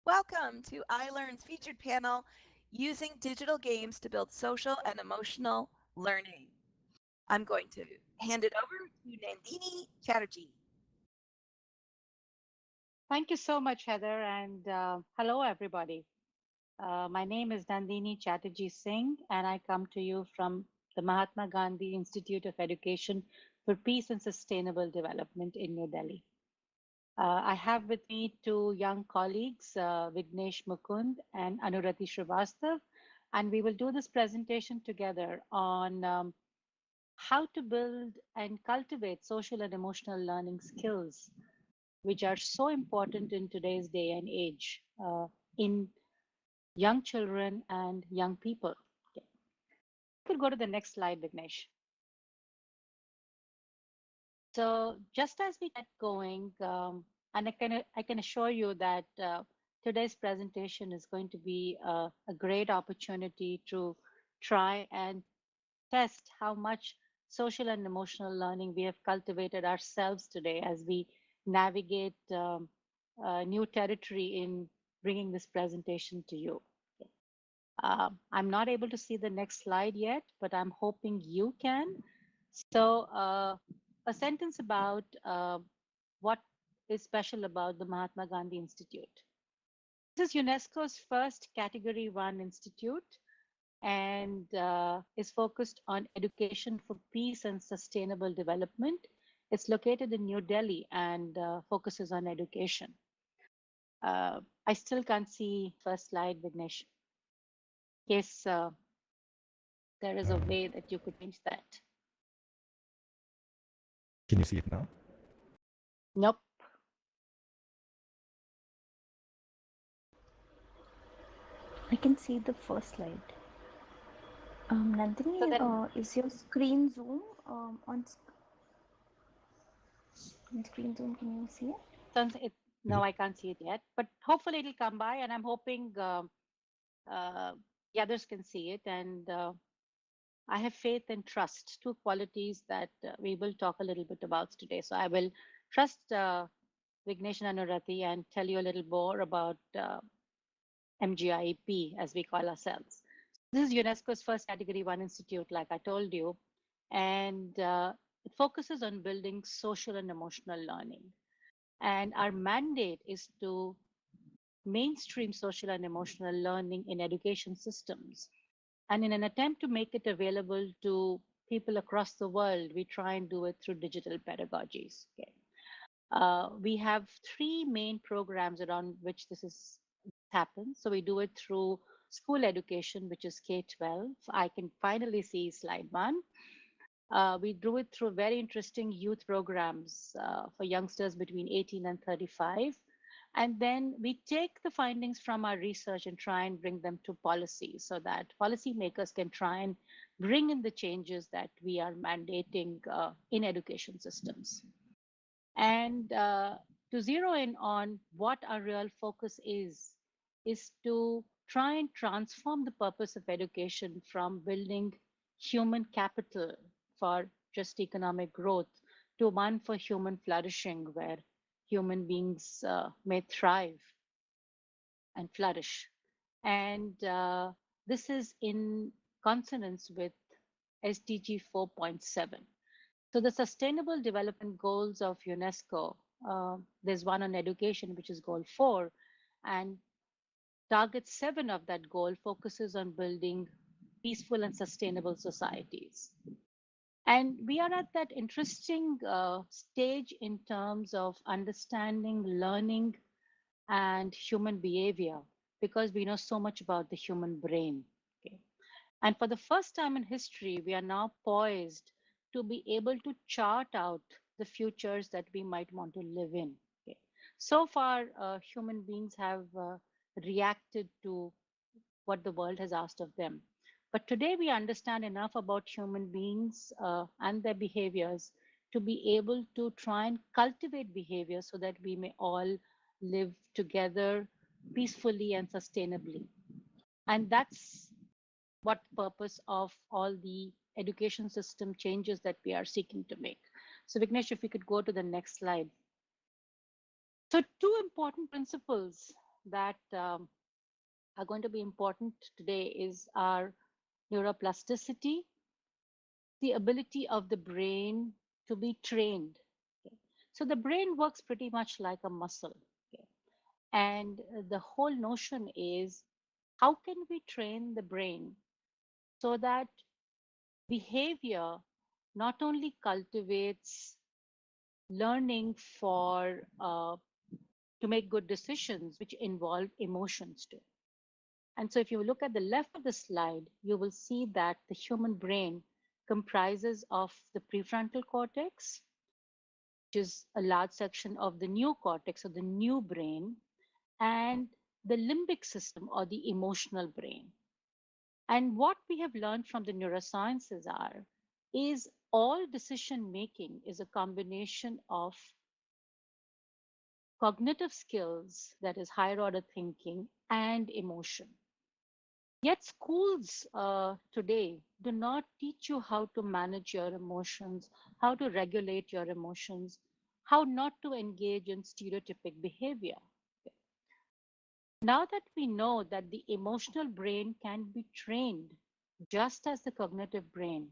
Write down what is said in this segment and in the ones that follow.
Welcome to iLearn's featured panel, Using Digital Games to Build Social and Emotional Learning. I'm going to hand it over to Nandini Chatterjee. Thank you so much, Heather, and hello, everybody. My name is Nandini Chatterjee Singh, and I come to you from the Mahatma Gandhi Institute of Education for Peace and Sustainable Development in New Delhi. I have with me two young colleagues, Vignesh Mukund and Anurati Srivastava, and we will do this presentation together on how to build and cultivate social and emotional learning skills, which are so important in today's day and age in young children and young people. Okay. You could go to the next slide, Vignesh. So just as we get going, and I can assure you that today's presentation is going to be a great opportunity to try and test how much social and emotional learning we have cultivated ourselves today as we navigate new territory in bringing this presentation to you. I'm not able to see the next slide yet, but I'm hoping you can. So a sentence about what is special about the Mahatma Gandhi Institute. This is UNESCO's first Category 1 institute and is focused on education for peace and sustainable development. It's located in New Delhi and focuses on education. I still can't see first slide, Vignesh. In case there is a way that you could change that. Can you see it now? Nope. I can see the first slide. Nandini, So then, is your screen zoom on screen zoom? Can you see it? no, I can't see it yet, but hopefully it'll come by, and I'm hoping the others can see it. And I have faith and trust, two qualities that we will talk a little bit about today. So I will trust Vignesh and Anurati and tell you a little more about MGIEP, as we call ourselves. This is UNESCO's first Category 1 institute, like I told you, and it focuses on building social and emotional learning. And our mandate is to mainstream social and emotional learning in education systems. And in an attempt to make it available to people across the world, we try and do it through digital pedagogies. Okay. We have three main programs around which this happens. So we do it through school education, which is K-12. I can finally see slide 1. We do it through very interesting youth programs for youngsters between 18 and 35. And then we take the findings from our research and try and bring them to policy so that policymakers can try and bring in the changes that we are mandating in education systems. And to zero in on what our real focus is to try and transform the purpose of education from building human capital for just economic growth to one for human flourishing, where human beings may thrive and flourish. And this is in consonance with SDG 4.7. So the Sustainable Development Goals of UNESCO, there's one on education, which is Goal 4, and Target 7 of that goal focuses on building peaceful and sustainable societies. And we are at that interesting stage in terms of understanding, learning, and human behavior, because we know so much about the human brain. Okay? And for the first time in history, we are now poised to be able to chart out the futures that we might want to live in. Okay? So far, human beings have reacted to what the world has asked of them. But today we understand enough about human beings and their behaviors to be able to try and cultivate behavior so that we may all live together peacefully and sustainably. And that's what the purpose of all the education system changes that we are seeking to make. So Vignesh, if we could go to the next slide. So two important principles that are going to be important today is our neuroplasticity, the ability of the brain to be trained. Okay. So the brain works pretty much like a muscle. Okay. And the whole notion is how can we train the brain so that behavior not only cultivates learning for to make good decisions, which involve emotions too. And so if you look at the left of the slide, you will see that the human brain comprises of the prefrontal cortex, which is a large section of the neocortex or the new brain, and the limbic system or the emotional brain. And what we have learned from the neurosciences are is all decision making is a combination of cognitive skills, that is higher order thinking, and emotion. Yet schools today do not teach you how to manage your emotions, how to regulate your emotions, how not to engage in stereotypic behavior. Now that we know that the emotional brain can be trained just as the cognitive brain,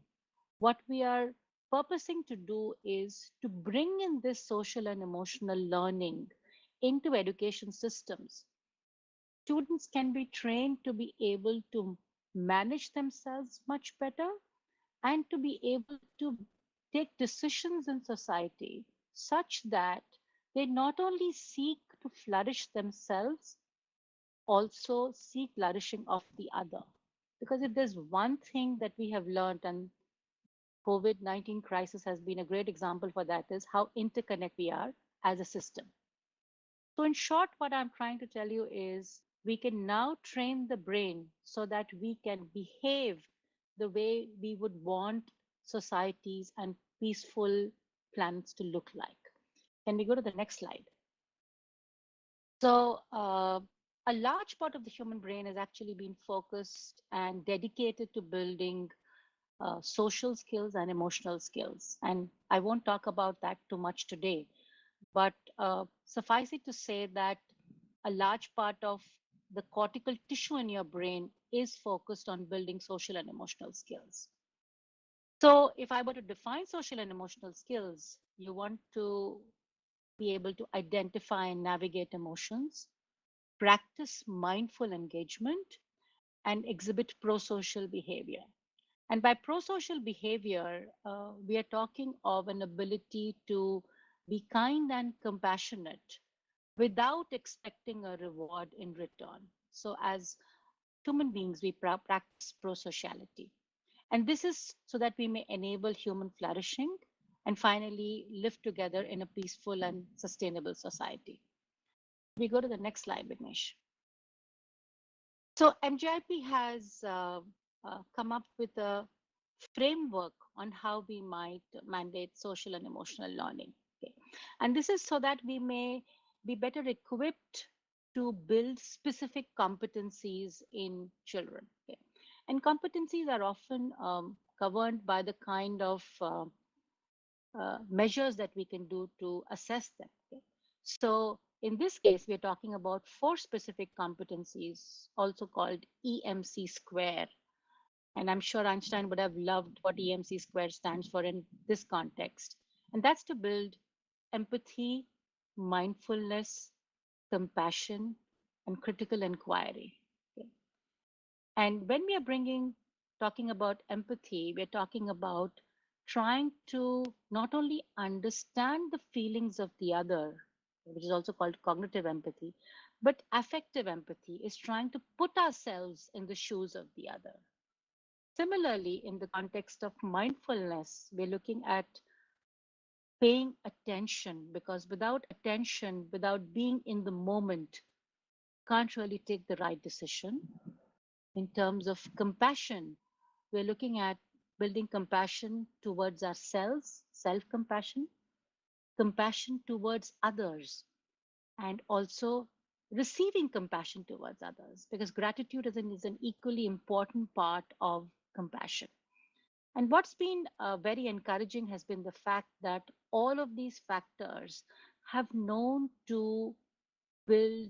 what we are purposing to do is to bring in this social and emotional learning into education systems. Students can be trained to be able to manage themselves much better and to be able to take decisions in society such that they not only seek to flourish themselves, also seek flourishing of the other. Because if there's one thing that we have learned, and COVID-19 crisis has been a great example for that, is how interconnected we are as a system. So in short, what I'm trying to tell you is we can now train the brain so that we can behave the way we would want societies and peaceful planets to look like. Can we go to the next slide? So a large part of the human brain has actually been focused and dedicated to building social skills and emotional skills. And I won't talk about that too much today, but suffice it to say that a large part of the cortical tissue in your brain is focused on building social and emotional skills. So if I were to define social and emotional skills, you want to be able to identify and navigate emotions, practice mindful engagement, and exhibit pro-social behavior. And by pro-social behavior, we are talking of an ability to be kind and compassionate without expecting a reward in return. So as human beings, we practice pro-sociality. And this is so that we may enable human flourishing and finally live together in a peaceful and sustainable society. We go to the next slide, Vignesh. So MGIP has come up with a framework on how we might mandate social and emotional learning. Okay. And this is so that we may be better equipped to build specific competencies in children. Okay. And competencies are often governed by the kind of measures that we can do to assess them. Okay. So in this case, we are talking about four specific competencies, also called EMC square. And I'm sure Einstein would have loved what EMC square stands for in this context. And that's to build empathy, mindfulness, compassion, and critical inquiry. Okay. And when we are talking about empathy, we're talking about trying to not only understand the feelings of the other, which is also called cognitive empathy, but affective empathy is trying to put ourselves in the shoes of the other. Similarly, in the context of mindfulness, we're looking at paying attention because without attention, without being in the moment, can't really take the right decision. In terms of compassion, we're looking at building compassion towards ourselves, self compassion, compassion towards others, and also receiving compassion towards others, because gratitude is an equally important part of compassion. And what's been very encouraging has been the fact that all of these factors have known to build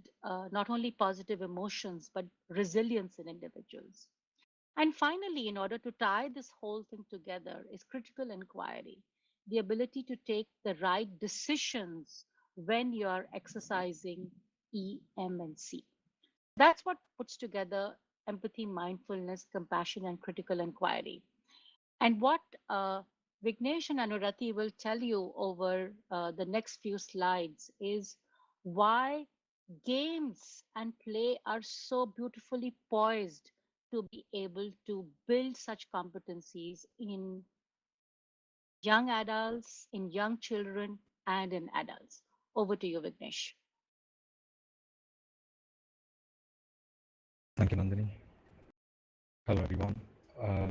not only positive emotions, but resilience in individuals. And finally, in order to tie this whole thing together, is critical inquiry, the ability to take the right decisions when you are exercising E, M, and C. That's what puts together empathy, mindfulness, compassion, and critical inquiry. And what Vignesh and Anurati will tell you over the next few slides is why games and play are so beautifully poised to be able to build such competencies in young adults, in young children, and in adults. Over to you, Vignesh. Thank you, Nandini. Hello, everyone.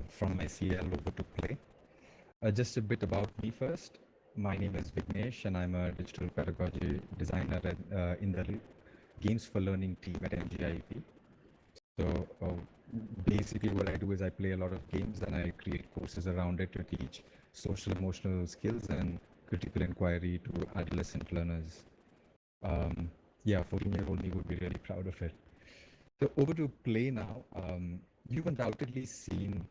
From SEL over to Play. Just a bit about me first. My name is Vignesh, and I'm a digital pedagogy designer in the Games for Learning team at MGIEP. So basically, what I do is I play a lot of games and I create courses around it to teach social emotional skills and critical inquiry to adolescent learners. Yeah, 14-year-old me would be really proud of it. So over to Play now. You've undoubtedly seen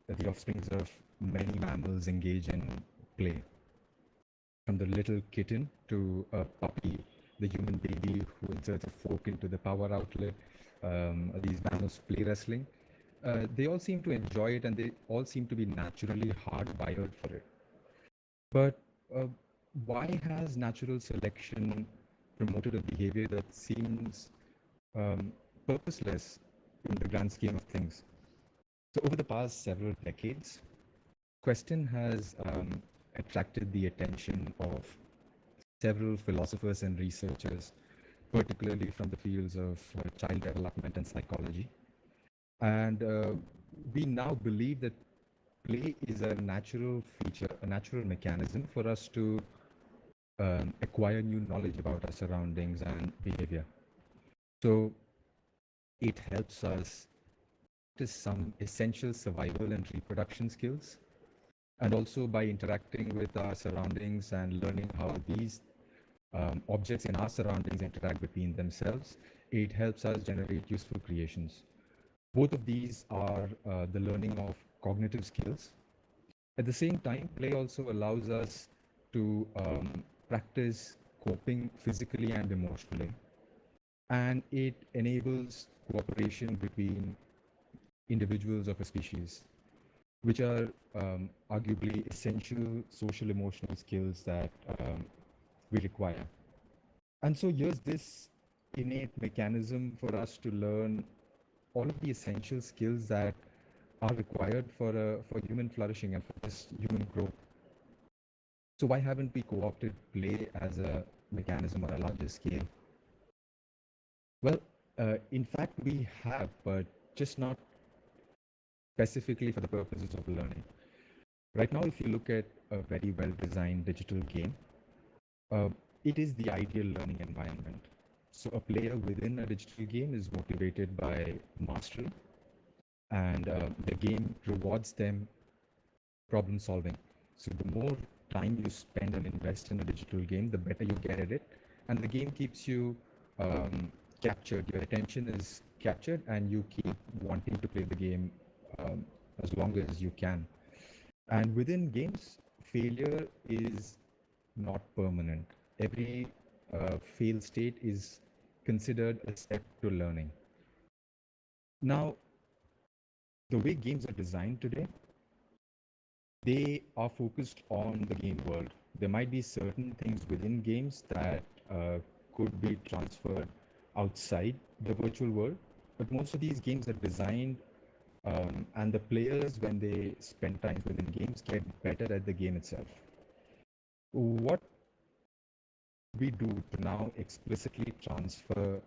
the offsprings of many mammals engage in play, from the little kitten to a puppy, the human baby who inserts a fork into the power outlet. These mammals play wrestling. They all seem to enjoy it and they all seem to be naturally hardwired for it. But uh, why has natural selection promoted a behavior that seems um, purposeless in the grand scheme of things? So, over the past several decades, question has attracted the attention of several philosophers and researchers, particularly from the fields of child development and psychology. And we now believe that play is a natural feature, a natural mechanism for us to acquire new knowledge about our surroundings and behavior. So it helps us practice some essential survival and reproduction skills, and also by interacting with our surroundings and learning how these objects in our surroundings interact between themselves, it helps us generate useful creations. Both of these are the learning of cognitive skills. At the same time, play also allows us to practice coping physically and emotionally, and it enables cooperation between individuals of a species, which are arguably essential social emotional skills that we require. And so here's this innate mechanism for us to learn all of the essential skills that are required for human flourishing and for this human growth. So why haven't we co-opted play as a mechanism on a larger scale? Well, in fact, we have, but just not specifically for the purposes of learning. Right now, if you look at a very well-designed digital game, uh, it is the ideal learning environment. So a player within a digital game is motivated by mastery, and the game rewards them problem solving. So the more time you spend and invest in a digital game, the better you get at it, and the game keeps you captured. Your attention is captured, and you keep wanting to play the game as long as you can. And within games, failure is not permanent. Every fail state is considered a step to learning. Now, the way games are designed today, they are focused on the game world. There might be certain things within games that could be transferred outside the virtual world, but most of these games are designed, and the players, when they spend time within games, get better at the game itself. What we do to now explicitly transfer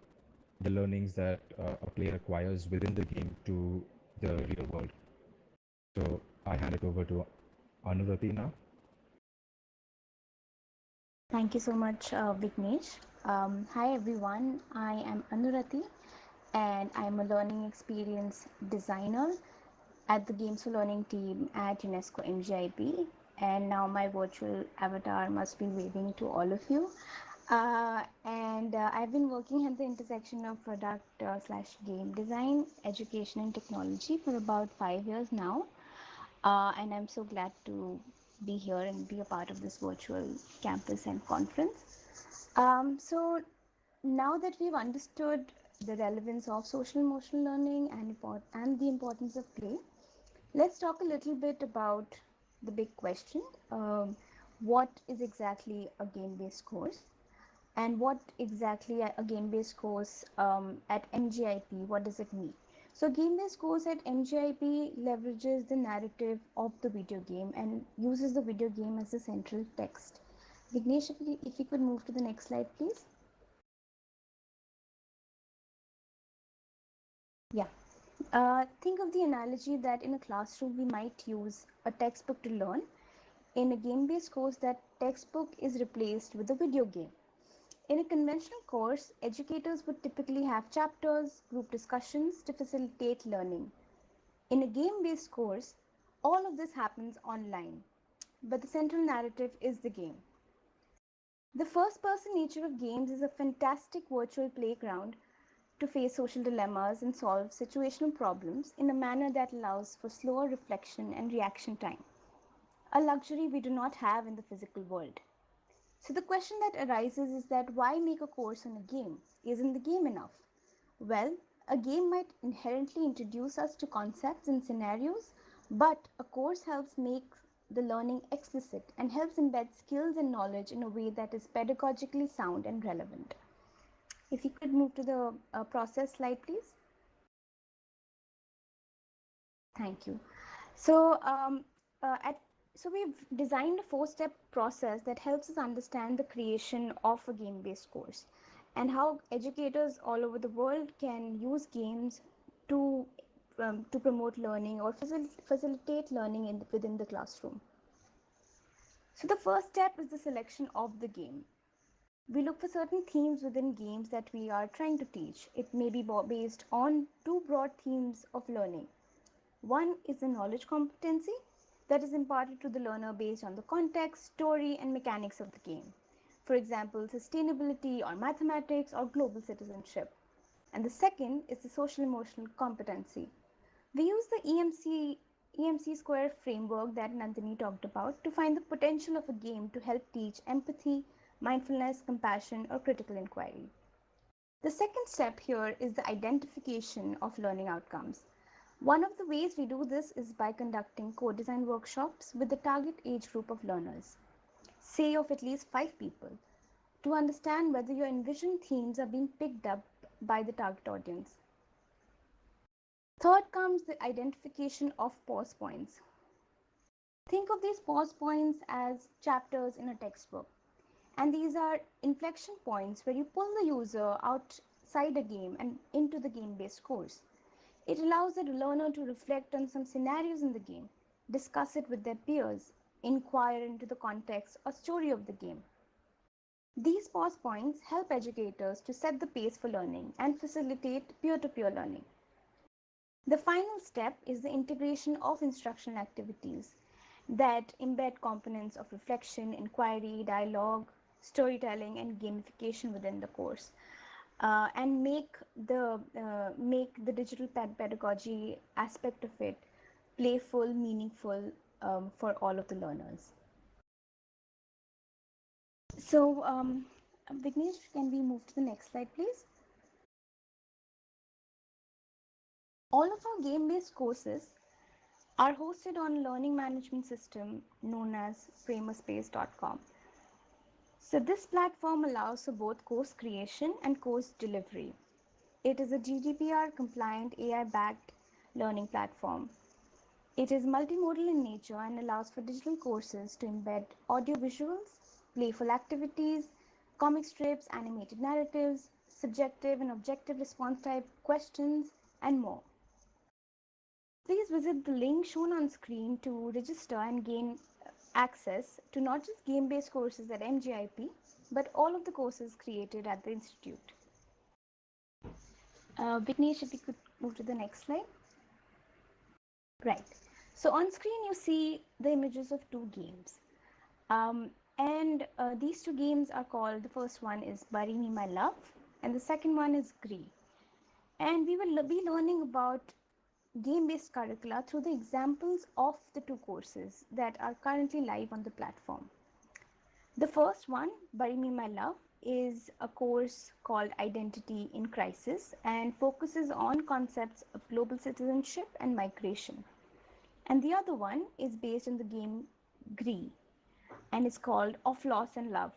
the learnings that a player acquires within the game to the real world? So I hand it over to Anurati now. Thank you so much, Vignesh. Hi everyone, I am Anurati and I'm a learning experience designer at the Games for Learning team at UNESCO MGIP. And now my virtual avatar must be waving to all of you. I've been working at the intersection of product slash game design, education, and technology for about 5 years now. And I'm so glad to be here and be a part of this virtual campus and conference. So now that we've understood the relevance of social emotional learning and the importance of play, let's talk a little bit about the big question. What is exactly a game-based course? And what exactly a game-based course at MGIP, what does it mean? So game-based course at MGIP leverages the narrative of the video game and uses the video game as the central text. Vignesh, if you could move to the next slide, please. Yeah. Think of the analogy that in a classroom we might use a textbook to learn. In a game-based course, that textbook is replaced with a video game. In a conventional course, educators would typically have chapters, group discussions to facilitate learning. In a game-based course, all of this happens online, but the central narrative is the game. The first-person nature of games is a fantastic virtual playground to face social dilemmas and solve situational problems in a manner that allows for slower reflection and reaction time, a luxury we do not have in the physical world. So the question that arises is that why make a course on a game? Isn't the game enough? Well, a game might inherently introduce us to concepts and scenarios, but a course helps make the learning explicit and helps embed skills and knowledge in a way that is pedagogically sound and relevant. If you could move to the process slide, please. Thank you. So, uh, at, so we've designed a four-step process that helps us understand the creation of a game-based course and how educators all over the world can use games to promote learning or facilitate learning within the classroom. So the first step is the selection of the game. We look for certain themes within games that we are trying to teach. It may be based on two broad themes of learning. One is the knowledge competency that is imparted to the learner based on the context, story, and mechanics of the game. For example, sustainability or mathematics or global citizenship. And the second is the social emotional competency. We use the EMC square framework that Nandini talked about to find the potential of a game to help teach empathy, mindfulness, compassion, or critical inquiry. The second step here is the identification of learning outcomes. One of the ways we do this is by conducting co-design workshops with the target age group of learners, say of at least 5 people, to understand whether your envisioned themes are being picked up by the target audience. Third comes the identification of pause points. Think of these pause points as chapters in a textbook. And these are inflection points where you pull the user outside a game and into the game-based course. It allows the learner to reflect on some scenarios in the game, discuss it with their peers, inquire into the context or story of the game. These pause points help educators to set the pace for learning and facilitate peer-to-peer learning. The final step is the integration of instructional activities that embed components of reflection, inquiry, dialogue, storytelling, and gamification within the course, and make the digital pedagogy aspect of it playful, meaningful for all of the learners. So, Vignesh, can we move to the next slide, please? All of our game-based courses are hosted on a learning management system known as FramerSpace.com. So this platform allows for both course creation and course delivery. It is a GDPR compliant AI-backed learning platform. It is multimodal in nature and allows for digital courses to embed audio visuals, playful activities, comic strips, animated narratives, subjective and objective response type questions, and more. Please visit the link shown on screen to register and gain access to not just game-based courses at MGIP, but all of the courses created at the Institute. Vignesh, if you could move to the next slide. Right. So on screen, you see the images of two games. And these two games are called, the first one is Bury Me My Love, and the second one is Gree. And we will be learning about game-based curricula through the examples of the two courses that are currently live on the platform. The first one, Bury Me My Love, is a course called Identity in Crisis and focuses on concepts of global citizenship and migration. And the other one is based on the game Gree and is called Of Loss and Love,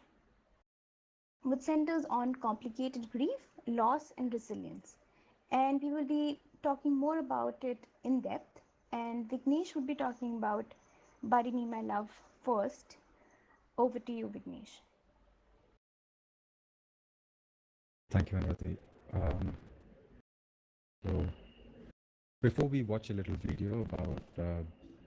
which centers on complicated grief, loss, and resilience. And we will be talking more about it in depth. And Vignesh would be talking about Bury Me My Love first. Over to you, Vignesh. Thank you, Anurati. So before we watch a little video about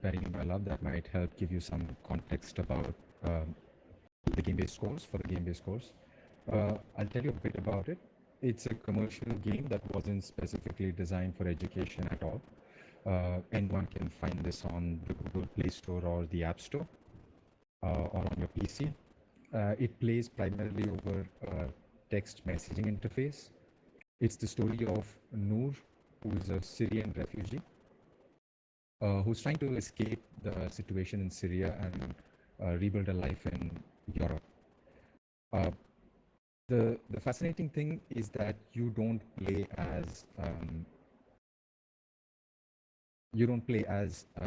Burying My Love, that might help give you some context about the game-based course, for the game-based course. I'll tell you a bit about it. It's a commercial game that wasn't specifically designed for education at all. Anyone can find this on the Google Play Store or the App Store or on your PC. It plays primarily over a text messaging interface. It's the story of Noor, who is a Syrian refugee who's trying to escape the situation in Syria and rebuild a life in Europe. The fascinating thing is that you don't play as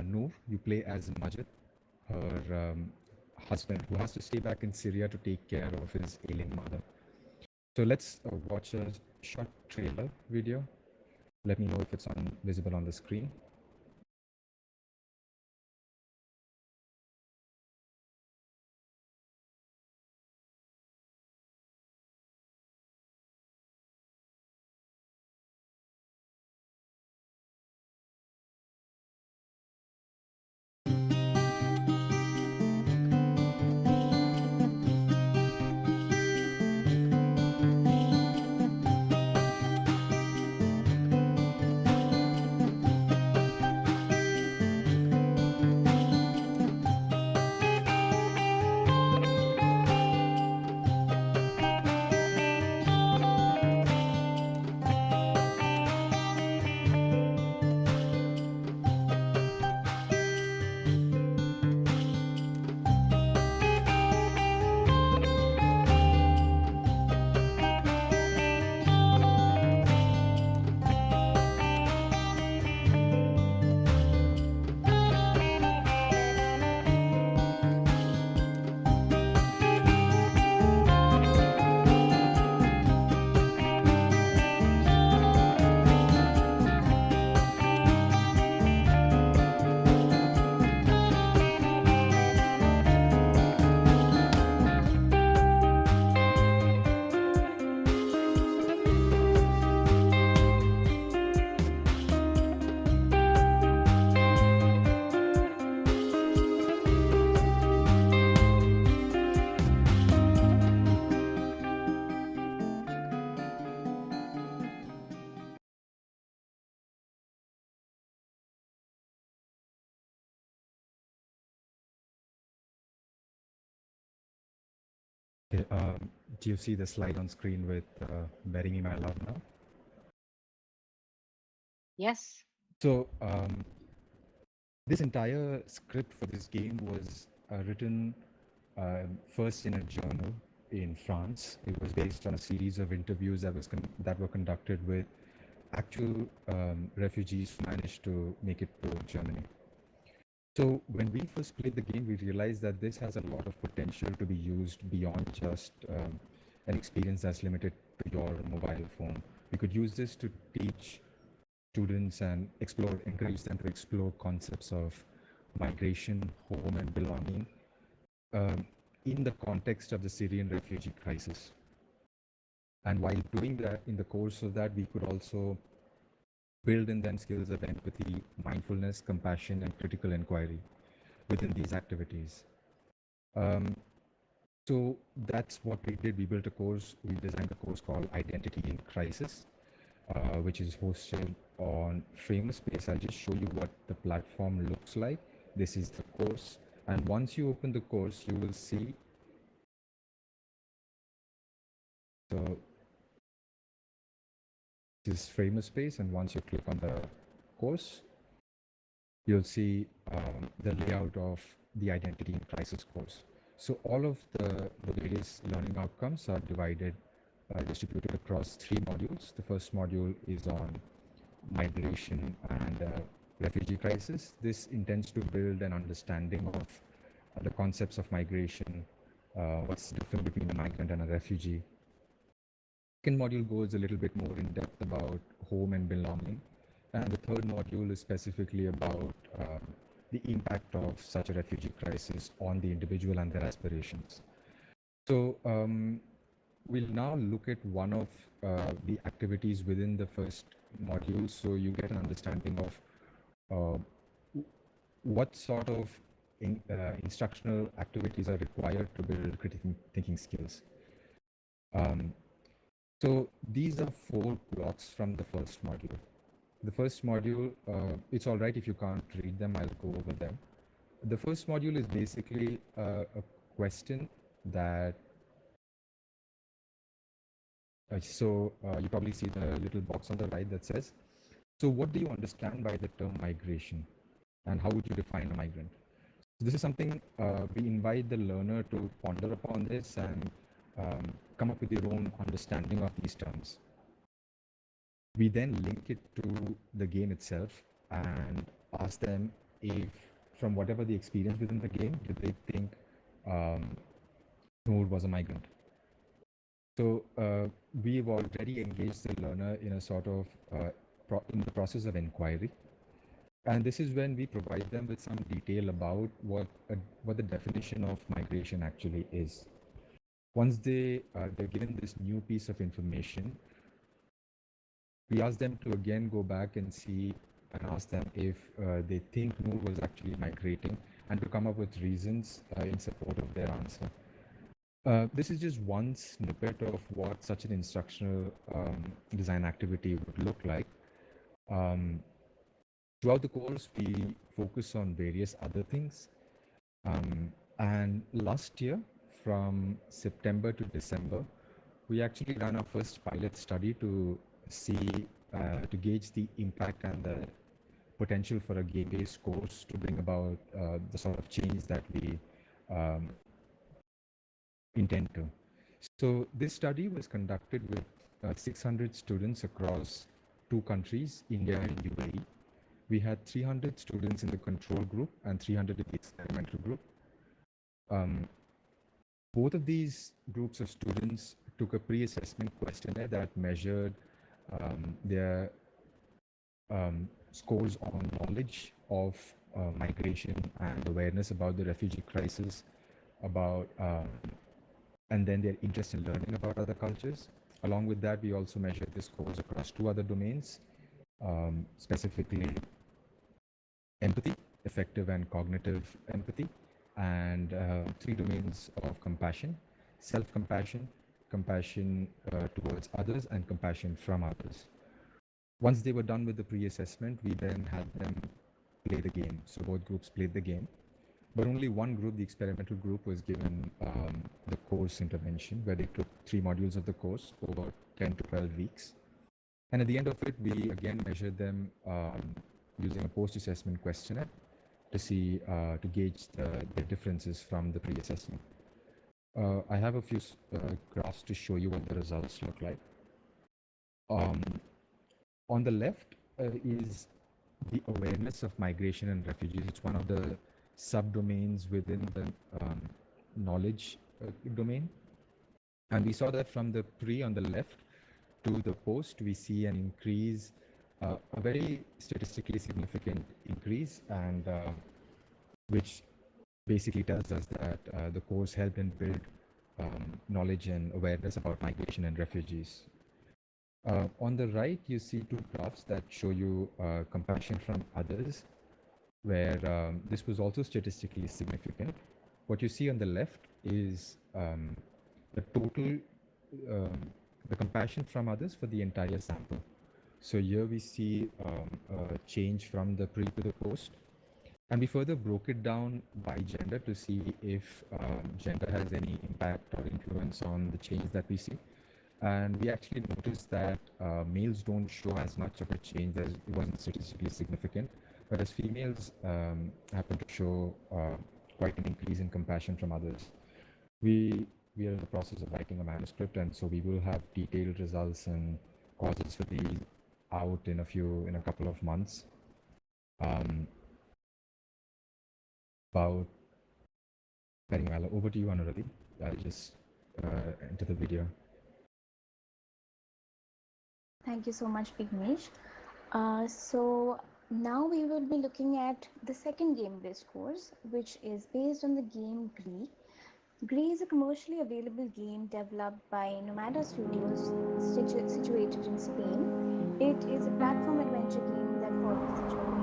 Noor. You play as Majid, her husband, who has to stay back in Syria to take care of his ailing mother. So let's watch a short trailer video. Let me know if it's visible on the screen. Okay, do you see the slide on screen with Bury Me My Love now? Yes. So this entire script for this game was written first in a journal in France. It was based on a series of interviews that were conducted with actual refugees who managed to make it to Germany. So when we first played the game, we realized that this has a lot of potential to be used beyond just an experience that's limited to your mobile phone. We could use this to teach students and encourage them to explore concepts of migration, home, and belonging in the context of the Syrian refugee crisis. And while doing that, in the course of that, we could also build in them skills of empathy, mindfulness, compassion, and critical inquiry within these activities. So that's what we did. We built a course, we designed a course called Identity in Crisis, which is hosted on FramerSpace. I'll just show you what the platform looks like. This is the course. And once you open the course, you will see So this is FramerSpace, and once you click on the course, you'll see the layout of the identity and crisis course. So all of the various learning outcomes are distributed across 3 modules. The first module is on migration and refugee crisis. This intends to build an understanding of the concepts of migration, what's different between a migrant and a refugee. Second module goes a little bit more in depth about home and belonging. And the third module is specifically about the impact of such a refugee crisis on the individual and their aspirations. So we'll now look at one of the activities within the first module, so you get an understanding of what sort of instructional activities are required to build critical thinking skills. So these are 4 blocks from the first module. The first module, it's all right if you can't read them, I'll go over them. The first module is basically a question that, you probably see the little box on the right that says, so what do you understand by the term migration? And how would you define a migrant? So this is something we invite the learner to ponder upon this and come up with your own understanding of these terms. We then link it to the game itself and ask them if, from whatever the experience within the game, did they think Noor was a migrant. So we've already engaged the learner in a sort of in the process of inquiry. And this is when we provide them with some detail about what the definition of migration actually is. Once they're given this new piece of information, we ask them to again go back and see and ask them if they think Noor was actually migrating, and to come up with reasons in support of their answer. This is just one snippet of what such an instructional design activity would look like. Throughout the course, we focus on various other things. And last year, from September to December, we actually ran our first pilot study to see, to gauge the impact and the potential for a game-based course to bring about the sort of change that we intend to. So this study was conducted with 600 students across 2 countries, India and UAE. We had 300 students in the control group and 300 in the experimental group. Both of these groups of students took a pre-assessment questionnaire that measured their scores on knowledge of migration and awareness about the refugee crisis, and then their interest in learning about other cultures. Along with that, we also measured the scores across 2 other domains, specifically empathy, effective and cognitive empathy, and 3 domains of compassion: self-compassion, compassion towards others, and compassion from others. Once they were done with the pre-assessment, we then had them play the game. So both groups played the game, but only one group, the experimental group, was given the course intervention, where they took 3 modules of the course over 10 to 12 weeks. And at the end of it, we again measured them using a post-assessment questionnaire to see, to gauge the differences from the pre-assessment. I have a few graphs to show you what the results look like. On the left is the awareness of migration and refugees. It's one of the subdomains within the knowledge domain. And we saw that from the pre on the left to the post, we see an increase, a very statistically significant increase, and which basically tells us that the course helped and build knowledge and awareness about migration and refugees. On the right, you see 2 graphs that show you compassion from others, where this was also statistically significant. What you see on the left is the total, the compassion from others for the entire sample. So here we see a change from the pre to the post. And we further broke it down by gender to see if gender has any impact or influence on the change that we see. And we actually noticed that males don't show as much of a change, as it wasn't statistically significant, whereas females happen to show quite an increase in compassion from others. We are in the process of writing a manuscript, and so we will have detailed results and causes for these out in a couple of months. About very well. Over to you, Anurati. I'll just enter the video. Thank you so much, Vignesh. So now we will be looking at the second game-based course, which is based on the game Gree. Gree is a commercially available game developed by Nomada Studios, situated in Spain. It is a platform adventure game that follows the journey.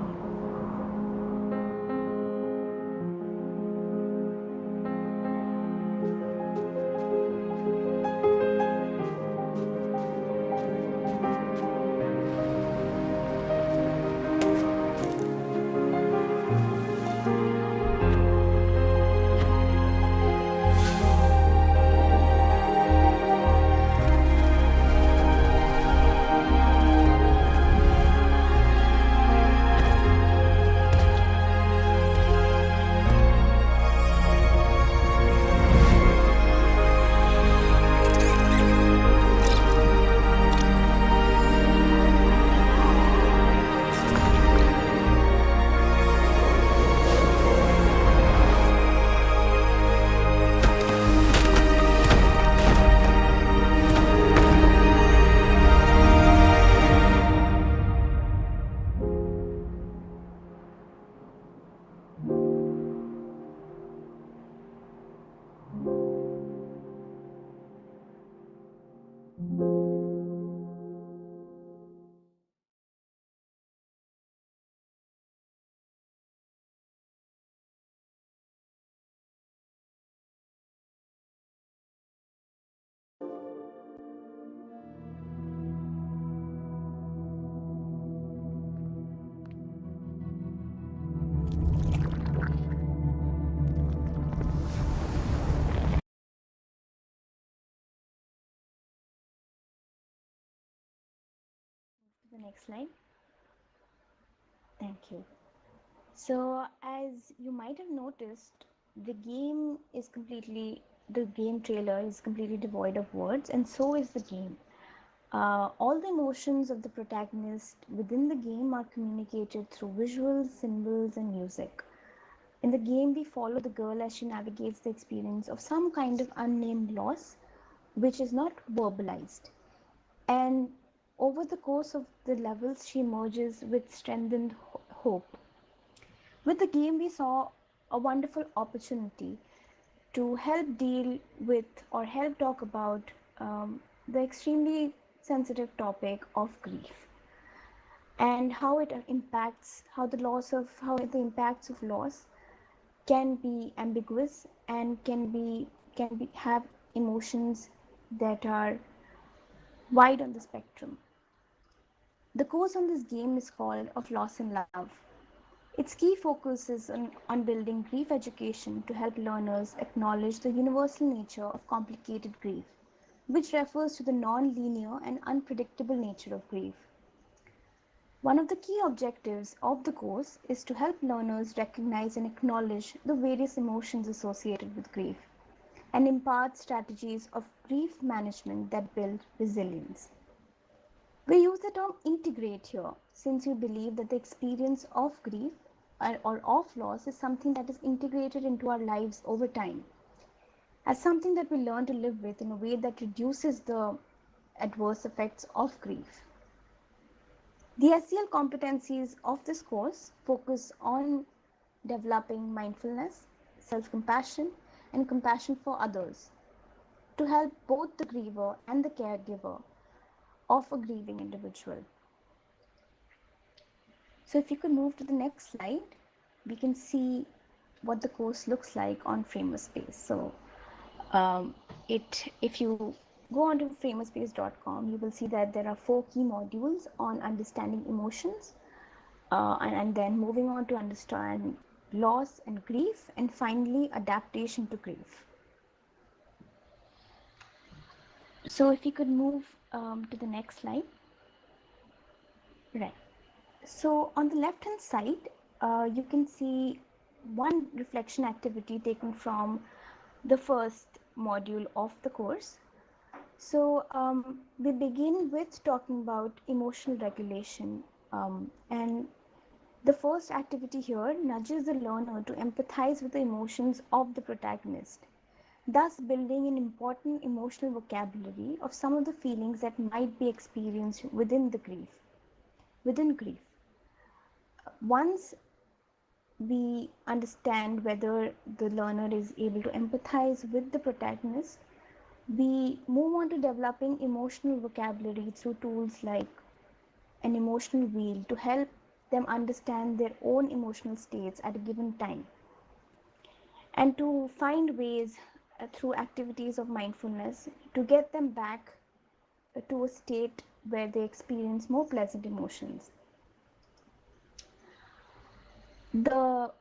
The next slide. Thank you. So, as you might have noticed, the game trailer is completely devoid of words, and so is the game. All the emotions of the protagonist within the game are communicated through visuals, symbols, and music. In the game, we follow the girl as she navigates the experience of some kind of unnamed loss, which is not verbalized. And over the course of the levels, she emerges with strengthened hope. With the game, we saw a wonderful opportunity to help deal with or help talk about the extremely sensitive topic of grief and how it impacts, how the impacts of loss can be ambiguous and can be have emotions that are wide on the spectrum. The course on this game is called Of Loss in Love. Its key focus is on building grief education to help learners acknowledge the universal nature of complicated grief, which refers to the non-linear and unpredictable nature of grief. One of the key objectives of the course is to help learners recognize and acknowledge the various emotions associated with grief and impart strategies of grief management that build resilience. We use the term integrate here since we believe that the experience of grief or of loss is something that is integrated into our lives over time, as something that we learn to live with in a way that reduces the adverse effects of grief. The SEL competencies of this course focus on developing mindfulness, self-compassion, and compassion for others to help both the griever and the caregiver of a grieving individual. So if you could move to the next slide, we can see what the course looks like on FramerSpace. So if you go onto FramerSpace.com, you will see that there are 4 key modules on understanding emotions, and then moving on to understand loss and grief, and finally adaptation to grief. So if you could move to the next slide. Right. So on the left hand side, you can see one reflection activity taken from the first module of the course. So we begin with talking about emotional regulation, and the first activity here nudges the learner to empathize with the emotions of the protagonist, thus building an important emotional vocabulary of some of the feelings that might be experienced within grief. Once we understand whether the learner is able to empathize with the protagonist, we move on to developing emotional vocabulary through tools like an emotional wheel to help them understand their own emotional states at a given time, and to find ways through activities of mindfulness to get them back to a state where they experience more pleasant emotions. The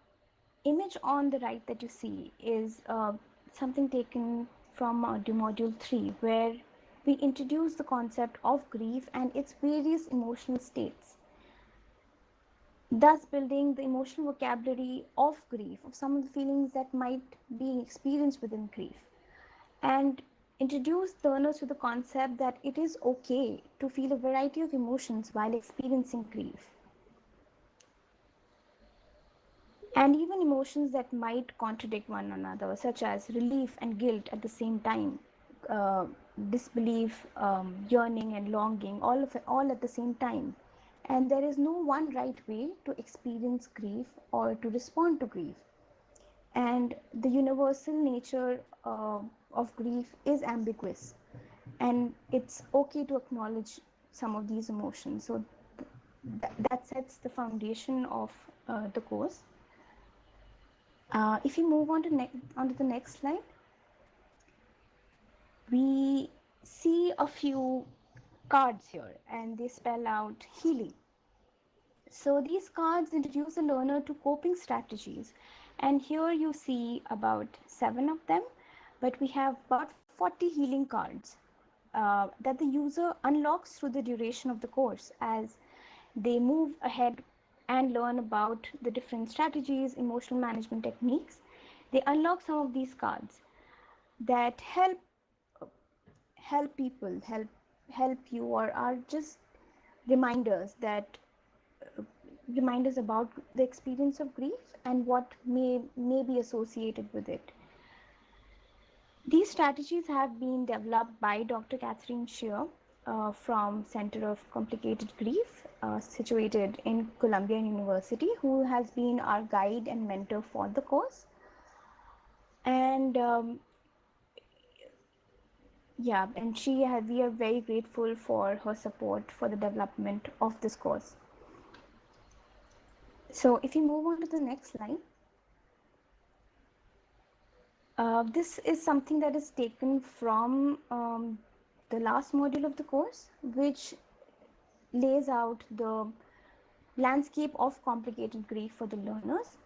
image on the right that you see is something taken from module 3, where we introduce the concept of grief and its various emotional states, thus building the emotional vocabulary of grief, of some of the feelings that might be experienced within grief, and introduce learners to the concept that it is okay to feel a variety of emotions while experiencing grief, and even emotions that might contradict one another, such as relief and guilt at the same time, uh, disbelief, yearning and longing, all at the same time. And there is no one right way to experience grief or to respond to grief. And the universal nature of grief is ambiguous, and it's okay to acknowledge some of these emotions. So that sets the foundation of the course. If you move on to the next slide, we see a few cards here, and they spell out healing. So these cards introduce the learner to coping strategies, and here you see about 7 of them, but we have about 40 healing cards that the user unlocks through the duration of the course as they move ahead and learn about the different strategies, emotional management techniques. They unlock some of these cards that help people help you, or are just reminders that reminders about the experience of grief and what may be associated with it. These strategies have been developed by Dr. Catherine Shear from Center of Complicated Grief, situated in Columbia University, who has been our guide and mentor for the course. And yeah, and we are very grateful for her support for the development of this course. So if you move on to the next slide, this is something that is taken from the last module of the course, which lays out the landscape of complicated grief for the learners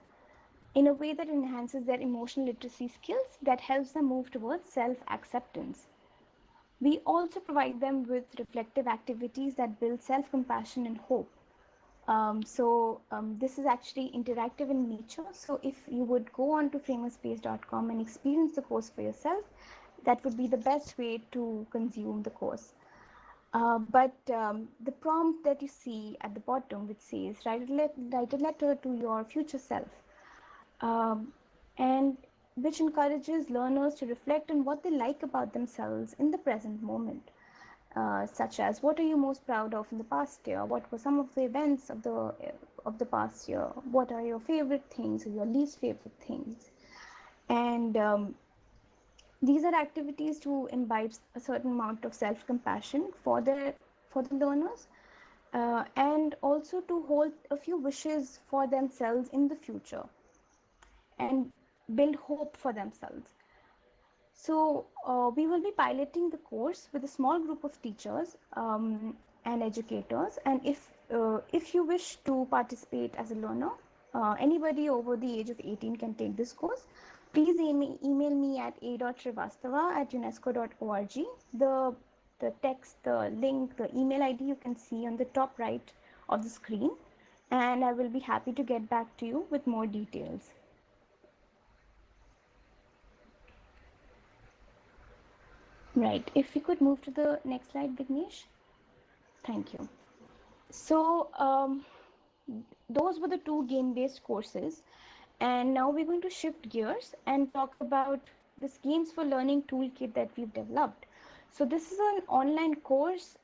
in a way that enhances their emotional literacy skills, that helps them move towards self-acceptance. We also provide them with reflective activities that build self-compassion and hope. This is actually interactive in nature. So if you would go on to FramerSpace.com and experience the course for yourself, that would be the best way to consume the course. But the prompt that you see at the bottom, which says write a letter to your future self, and which encourages learners to reflect on what they like about themselves in the present moment, such as what are you most proud of in the past year, what were some of the events of the past year, what are your favorite things or your least favorite things. And these are activities to imbibe a certain amount of self-compassion for the learners, and also to hold a few wishes for themselves in the future and build hope for themselves. So we will be piloting the course with a small group of teachers and educators. And if you wish to participate as a learner, anybody over the age of 18 can take this course. Please email me at a.srivastava@unesco.org. The the text, the link, the email ID you can see on the top right of the screen, and I will be happy to get back to you with more details. Right, if we could move to the next slide, Vignesh. Thank you. So those were the two game-based courses, and now we're going to shift gears and talk about this Games for Learning toolkit that we've developed. So this is an online course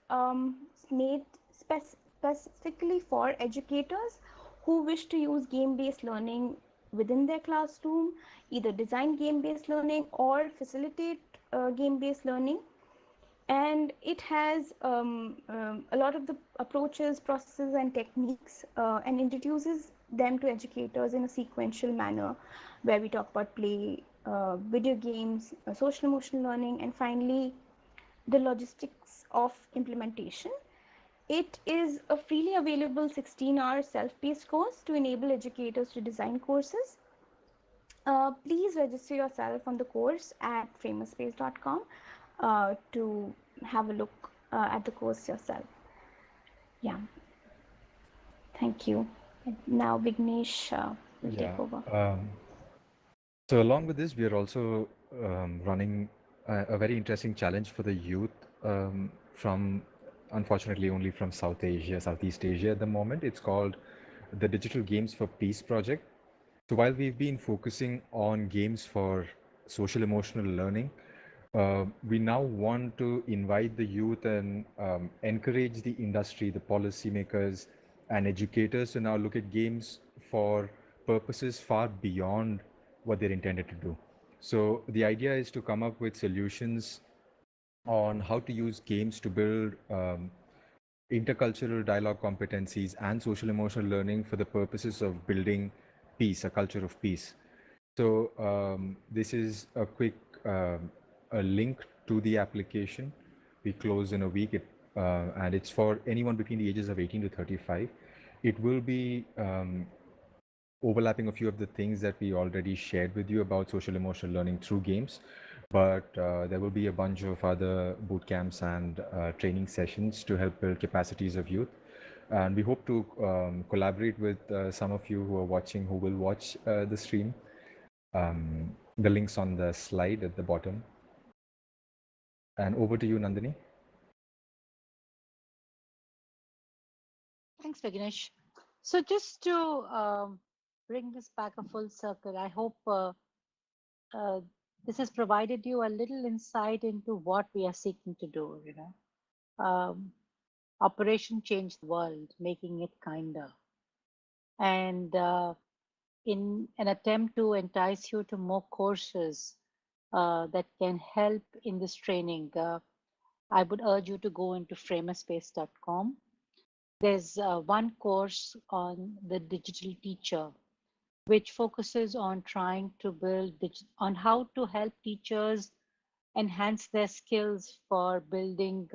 made specifically for educators who wish to use game-based learning within their classroom, either design game-based learning or facilitate game-based learning. And it has a lot of the approaches, processes, and techniques, and introduces them to educators in a sequential manner, where we talk about play, video games, social emotional learning, and finally the logistics of implementation. It is a freely available 16-hour self-paced course to enable educators to design courses. Please register yourself on the course at FramerSpace.com to have a look at the course yourself. Yeah, thank you. Now Vignesh will take over. So along with this, we are also running a very interesting challenge for the youth from, unfortunately, only from South Asia, Southeast Asia at the moment. It's called the Digital Games for Peace project. So while we've been focusing on games for social emotional learning, we now want to invite the youth and encourage the industry, the policymakers and educators to now look at games for purposes far beyond what they're intended to do. So the idea is to come up with solutions on how to use games to build intercultural dialogue competencies and social emotional learning for the purposes of building peace, a culture of peace. So this is a quick a link to the application. We close in a week, and it's for anyone between the ages of 18 to 35. It will be overlapping a few of the things that we already shared with you about social emotional learning through games, but there will be a bunch of other boot camps and training sessions to help build capacities of youth. And we hope to collaborate with some of you who are watching, who will watch the stream. The links on the slide at the bottom. And over to you, Nandini. Thanks, Vignesh. So just to bring this back a full circle, I hope this has provided you a little insight into what we are seeking to do. Operation Change the World, making it kinder. And in an attempt to entice you to more courses that can help in this training, I would urge you to go into FramerSpace.com. There's one course on the digital teacher, which focuses on trying to build on how to help teachers enhance their skills for building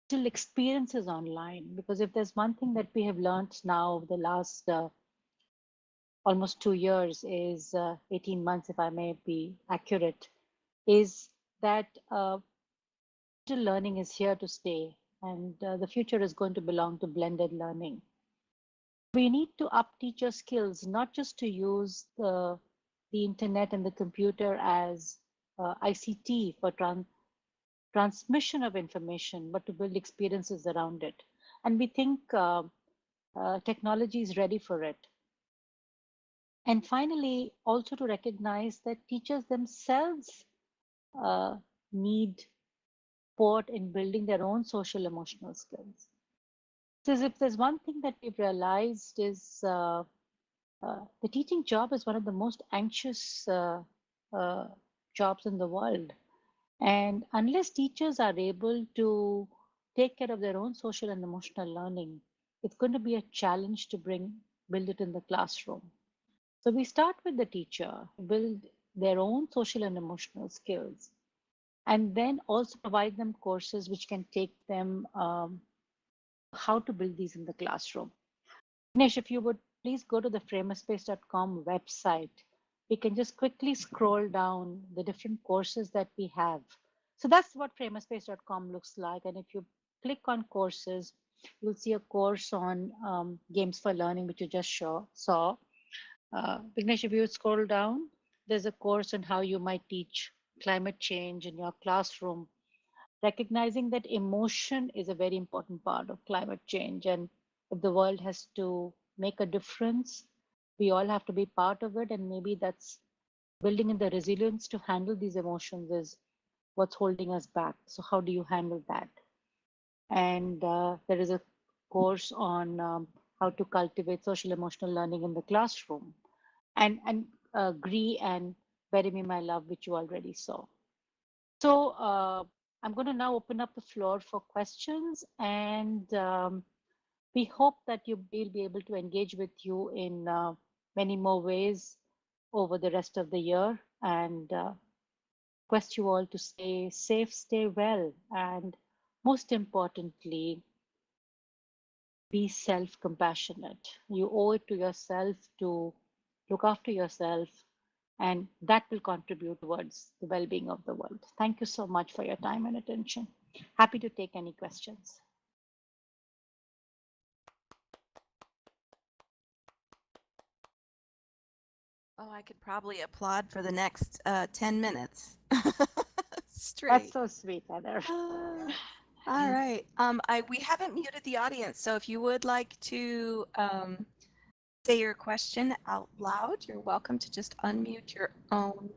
digital experiences online. Because if there's one thing that we have learned now over the last almost 2 years, is 18 months, if I may be accurate, is that digital learning is here to stay, and the future is going to belong to blended learning. We need to up teacher skills, not just to use the internet and the computer as ICT for transmission of information, but to build experiences around it. And we think technology is ready for it. And finally, also to recognize that teachers themselves need support in building their own social emotional skills. So if there's one thing that we've realized is the teaching job is one of the most anxious jobs in the world. And unless teachers are able to take care of their own social and emotional learning, it's going to be a challenge to build it in the classroom. So we start with the teacher, build their own social and emotional skills, and then also provide them courses which can take them how to build these in the classroom. Vignesh, if you would please go to the FramerSpace.com website. We can just quickly scroll down the different courses that we have. So that's what framerspace.com looks like. And if you click on courses, you'll see a course on games for learning, which you just saw. Vignesh, if you scroll down, there's a course on how you might teach climate change in your classroom, recognizing that emotion is a very important part of climate change. And if the world has to make a difference, we all have to be part of it. And maybe that's building in the resilience to handle these emotions is what's holding us back. So, how do you handle that? And there is a course on how to cultivate social emotional learning in the classroom, and Gree and Bury Me My Love, which you already saw. So I'm going to now open up the floor for questions, and we hope that you will be able to engage with you in many more ways over the rest of the year, and request you all to stay safe, stay well, and most importantly, be self-compassionate. You owe it to yourself to look after yourself, and that will contribute towards the well-being of the world. Thank you so much for your time and attention. Happy to take any questions. Oh, I could probably applaud for the next 10 minutes straight. That's so sweet, Heather. All right. We haven't muted the audience, so if you would like to say your question out loud, you're welcome to just unmute your own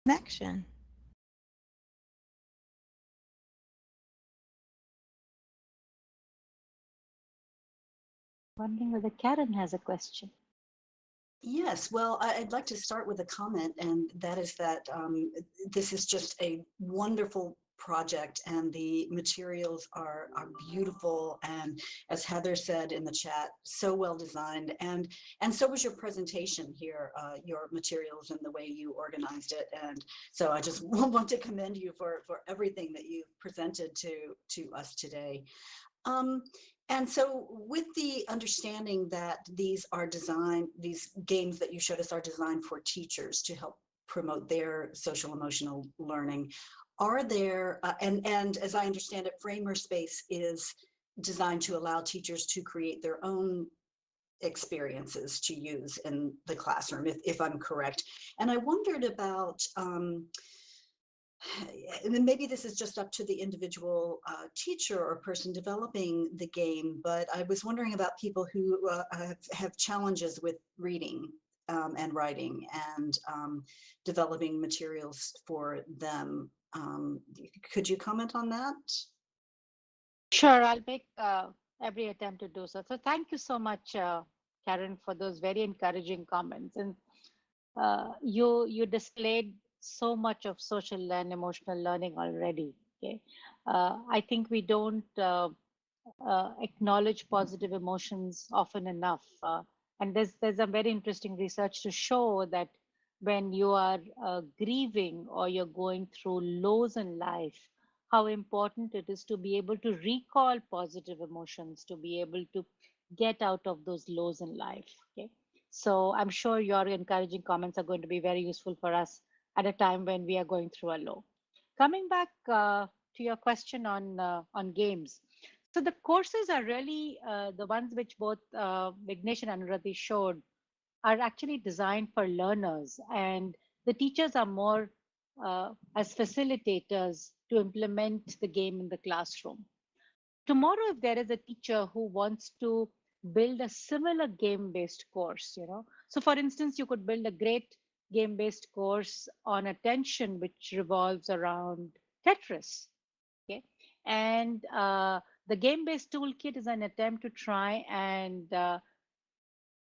connection. Wondering whether Karen has a question. Yes, well, I'd like to start with a comment, and that is that this is just a wonderful project, and the materials are beautiful, and as Heather said in the chat, so well designed, and so was your presentation here, your materials and the way you organized it, and so I just want to commend you for everything that you've presented to us today. And so with the understanding that these games that you showed us are designed for teachers to help promote their social emotional learning, are there, and as I understand it, FramerSpace is designed to allow teachers to create their own experiences to use in the classroom, if I'm correct. And I wondered about, and maybe this is just up to the individual teacher or person developing the game, but I was wondering about people who have challenges with reading and writing, and developing materials for them. Could you comment on that? Sure, I'll make every attempt to do so. So thank you so much, Karen, for those very encouraging comments. And you displayed so much of social and emotional learning already. Okay, I think we don't acknowledge positive emotions often enough, and there's a very interesting research to show that when you are grieving or you're going through lows in life, how important it is to be able to recall positive emotions, to be able to get out of those lows in life. Okay, so I'm sure your encouraging comments are going to be very useful for us at a time when we are going through a low. Coming back to your question on games. So the courses are really the ones which both Vignesh and Anurati showed are actually designed for learners, and the teachers are more as facilitators to implement the game in the classroom. Tomorrow, if there is a teacher who wants to build a similar game-based course, so for instance, you could build a great game-based course on attention, which revolves around Tetris. Okay, and the game-based toolkit is an attempt to try and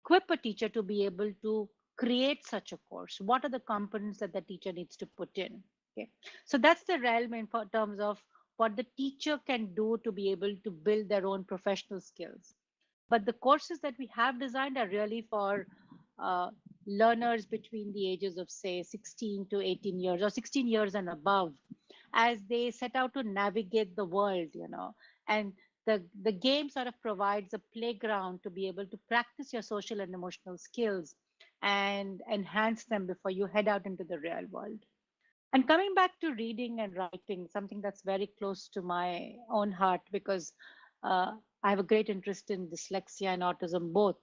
equip a teacher to be able to create such a course. What are the components that the teacher needs to put in? Okay, so that's the realm in terms of what the teacher can do to be able to build their own professional skills. But the courses that we have designed are really for uh, learners between the ages of, say, 16 to 18 years or 16 years and above, as they set out to navigate the world, and the game sort of provides a playground to be able to practice your social and emotional skills and enhance them before you head out into the real world. And coming back to reading and writing, something that's very close to my own heart because I have a great interest in dyslexia and autism both.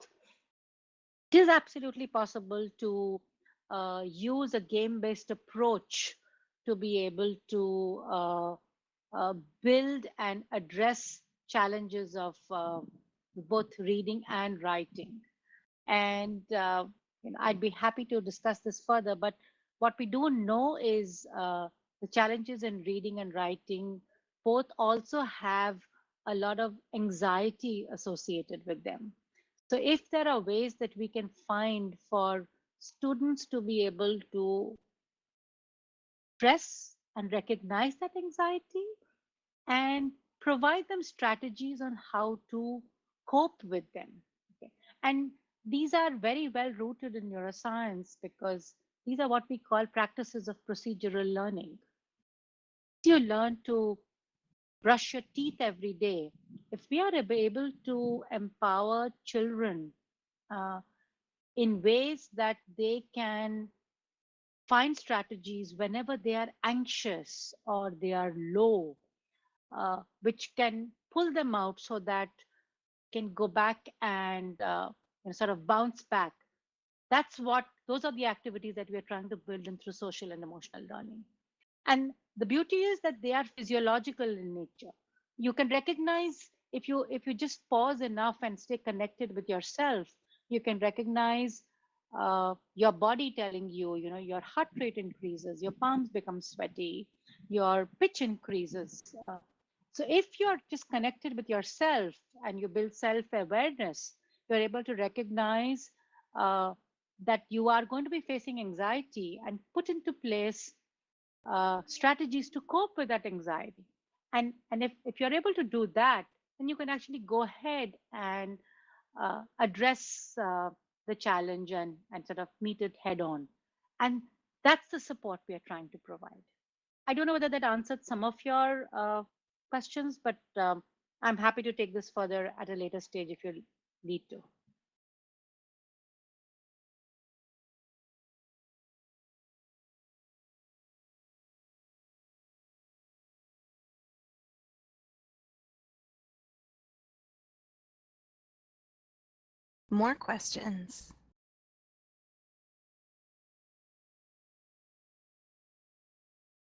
It is absolutely possible to use a game-based approach to be able to build and address challenges of both reading and writing. And I'd be happy to discuss this further. But what we do know is the challenges in reading and writing both also have a lot of anxiety associated with them. So if there are ways that we can find for students to be able to address and recognize that anxiety and provide them strategies on how to cope with them. Okay. And these are very well rooted in neuroscience because these are what we call practices of procedural learning. You learn to brush your teeth every day. If we are able to empower children uh, in ways that they can find strategies whenever they are anxious or they are low, which can pull them out so that can go back and sort of bounce back. Those are the activities that we are trying to build in through social and emotional learning. And the beauty is that they are physiological in nature. You can recognize if you just pause enough and stay connected with yourself, you can recognize your body telling you, your heart rate increases, your palms become sweaty, your pitch increases. So if you're just connected with yourself and you build self-awareness, you're able to recognize uh, that you are going to be facing anxiety and put into place strategies to cope with that anxiety. And if you're able to do that, then you can actually go ahead and address the challenge and sort of meet it head on. And that's the support we are trying to provide. I don't know whether that answered some of your questions, but I'm happy to take this further at a later stage if you need to. More questions.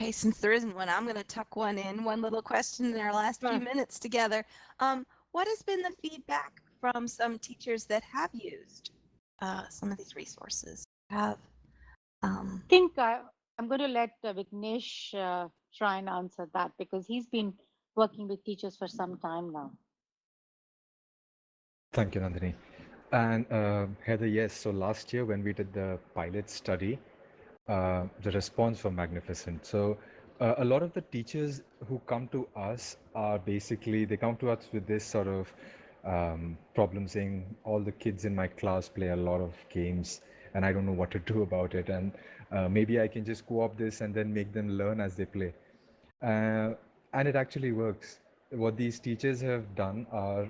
Okay, since there isn't one, I'm going to tuck one in, one little question in our last few minutes together. What has been the feedback from some teachers that have used some of these resources? I think I'm going to let Vignesh try and answer that because he's been working with teachers for some time now. Thank you, Nandini. And Heather, yes, so last year when we did the pilot study, the response was magnificent. So a lot of the teachers who come to us are basically, they come to us with this sort of problem saying, all the kids in my class play a lot of games and I don't know what to do about it. And maybe I can just co-opt this and then make them learn as they play. And it actually works. What these teachers have done are,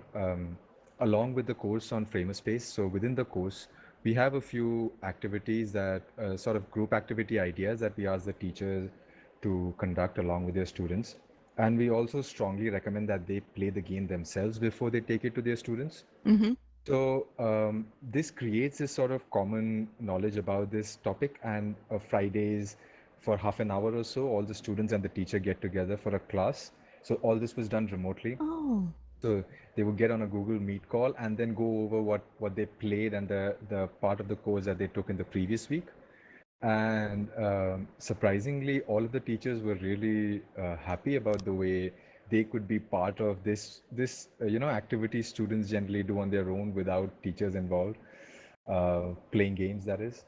along with the course on FramerSpace, so within the course, we have a few activities that sort of group activity ideas that we ask the teachers to conduct along with their students. And we also strongly recommend that they play the game themselves before they take it to their students. Mm-hmm. So this creates this sort of common knowledge about this topic, and Fridays for half an hour or so, all the students and the teacher get together for a class. So all this was done remotely. Oh. So they would get on a Google Meet call and then go over what they played and the part of the course that they took in the previous week. And surprisingly, all of the teachers were really happy about the way they could be part of this activity students generally do on their own without teachers involved, playing games, that is.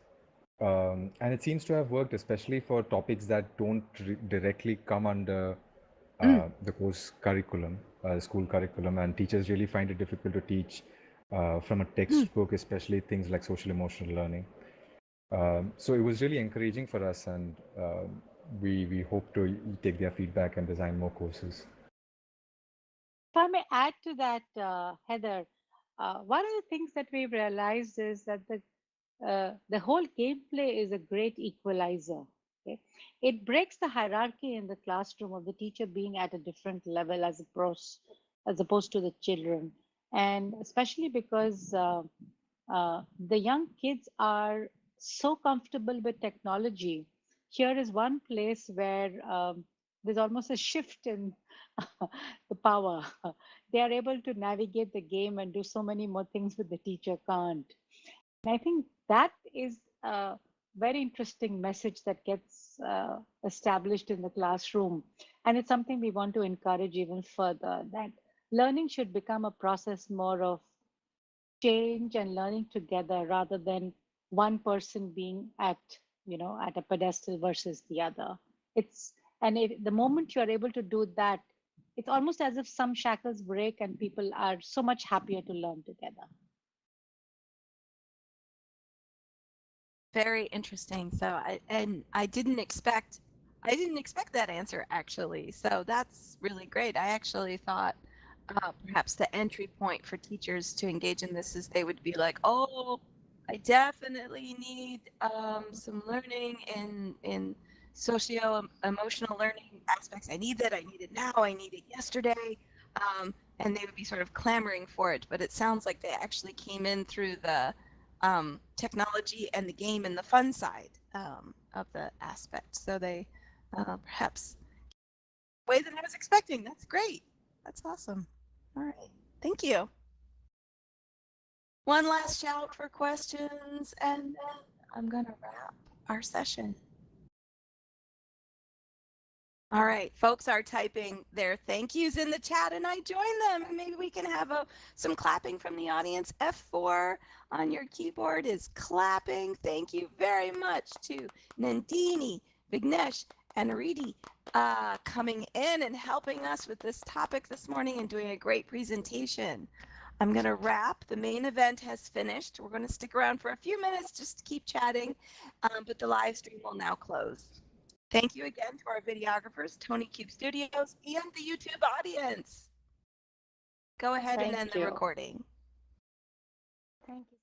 And it seems to have worked, especially for topics that don't directly come under the course curriculum, school curriculum, and teachers really find it difficult to teach from a textbook, especially things like social emotional learning. So it was really encouraging for us, and we hope to take their feedback and design more courses. If I may add to that, Heather, one of the things that we've realized is that the whole gameplay is a great equalizer. Okay? It breaks the hierarchy in the classroom of the teacher being at a different level as opposed to the children. And especially because the young kids are so comfortable with technology. Here is one place where there's almost a shift in the power. They are able to navigate the game and do so many more things that the teacher can't. And I think that is a very interesting message that gets established in the classroom. And it's something we want to encourage even further, that learning should become a process more of change and learning together rather than one person being at a pedestal versus the other. It's the moment you are able to do that, it's almost as if some shackles break and people are so much happier to learn together. Very interesting. So I didn't expect that answer actually. So that's really great. I actually thought perhaps the entry point for teachers to engage in this is they would be like, oh, I definitely need some learning in socio emotional learning aspects. I need that. I need it now. I need it yesterday. And they would be sort of clamoring for it. But it sounds like they actually came in through the technology and the game and the fun side of the aspect. So they perhaps way that I was expecting. That's great. That's awesome. All right. Thank you. One last shout for questions, and then I'm going to wrap our session. All right, folks are typing their thank yous in the chat, and I join them. Maybe we can have some clapping from the audience. F4 on your keyboard is clapping. Thank you very much to Nandini, Vignesh, and Anurati coming in and helping us with this topic this morning and doing a great presentation. I'm going to wrap. The main event has finished. We're going to stick around for a few minutes just to keep chatting, but the live stream will now close. Thank you again to our videographers, Tony Cube Studios, and the YouTube audience. Go ahead and end the recording. Thank you.